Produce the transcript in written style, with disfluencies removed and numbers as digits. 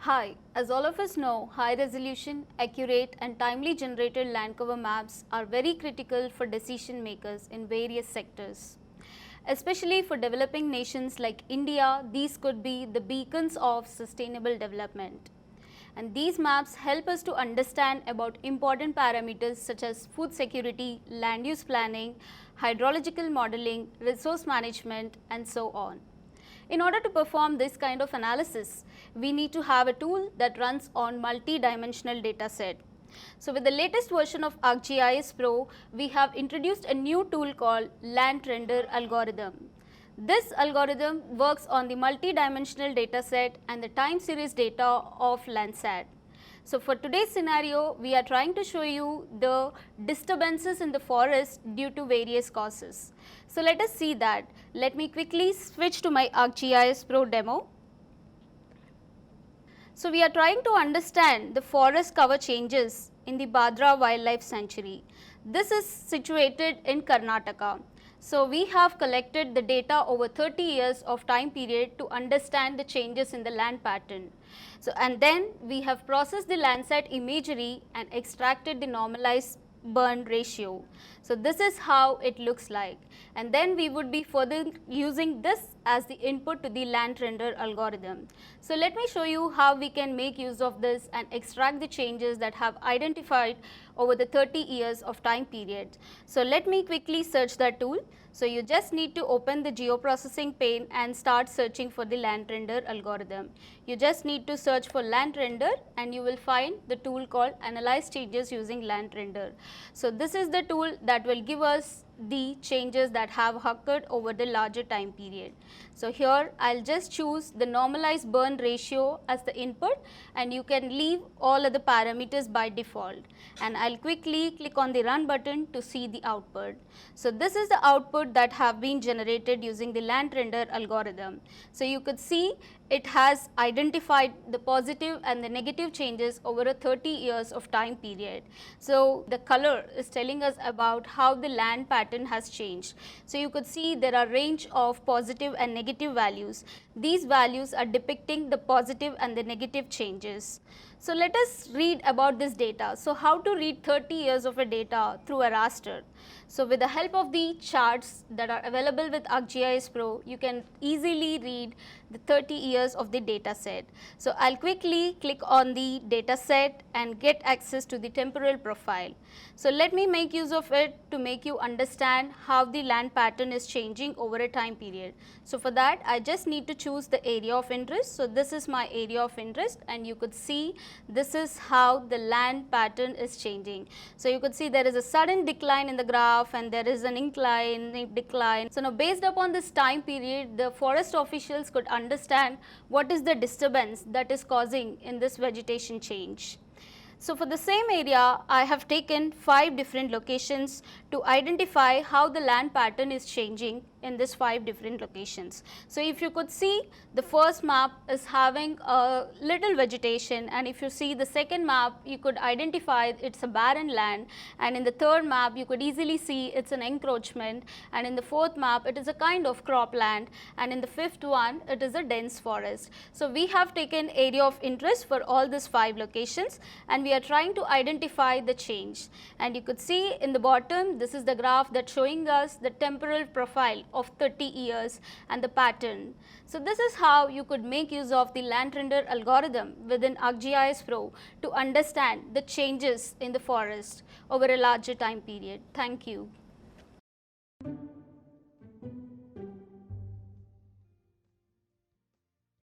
Hi, as all of us know, high resolution, accurate and timely generated land cover maps are very critical for decision makers in various sectors. Especially for developing nations like India, these could be the beacons of sustainable development. And these maps help us to understand about important parameters such as food security, land use planning, hydrological modeling, resource management and so on. In order to perform this kind of analysis, we need to have a tool that runs on multi-dimensional data set. So with the latest version of ArcGIS Pro, we have introduced a new tool called Land Render Algorithm. This algorithm works on the multi-dimensional data set and the time series data of Landsat. So for today's scenario, we are trying to show you the disturbances in the forest due to various causes. So let us see that. Let me quickly switch to my ArcGIS Pro demo. So we are trying to understand the forest cover changes in the Bhadra Wildlife Sanctuary. This is situated in Karnataka. So we have collected the data over 30 years of time period to understand the changes in the land pattern. So and then we have processed the Landsat imagery and extracted the normalized burn ratio. So this is how it looks like, and then we would be further using this as the input to the land render algorithm. So let me show you how we can make use of this and extract the changes that have identified over the 30 years of time period. So let me quickly search that tool. So you just need to open the geoprocessing pane and start searching for the land render algorithm. You just need to search for land render and you will find the tool called analyze changes using land render. So this is the tool that will give us the changes that have occurred over the larger time period. So here I'll just choose the normalized burn ratio as the input, and you can leave all other parameters by default, and I'll quickly click on the run button to see the output. So this is the output that have been generated using the land render algorithm. So you could see it has identified the positive and the negative changes over a 30 years of time period. So the color is telling us about how the land pattern has changed. So you could see there are range of positive and negative values. These values are depicting the positive and the negative changes. So let us read about this data. So how to read 30 years of a data through a raster. So with the help of the charts that are available with ArcGIS Pro, you can easily read the 30 years of the data set. So I'll quickly click on the data set and get access to the temporal profile. So let me make use of it to make you understand how the land pattern is changing over a time period. So for that, I just need to choose the area of interest. So this is my area of interest, and you could see this is how the land pattern is changing. So you could see there is a sudden decline in the graph and there is an incline, decline. So now based upon this time period, the forest officials could understand what is the disturbance that is causing in this vegetation change. So for the same area, I have taken 5 different locations to identify how the land pattern is changing in these 5 different locations. So if you could see, the first map is having a little vegetation, and if you see the second map, you could identify it's a barren land, and in the third map you could easily see it's an encroachment, and in the fourth map it is a kind of cropland, and in the fifth one it is a dense forest. So we have taken area of interest for all these 5 locations, and we are trying to identify the change. And you could see in the bottom, this is the graph that's showing us the temporal profile of 30 years and the pattern. So this is how you could make use of the land render algorithm within ArcGIS Pro to understand the changes in the forest over a larger time period. Thank you.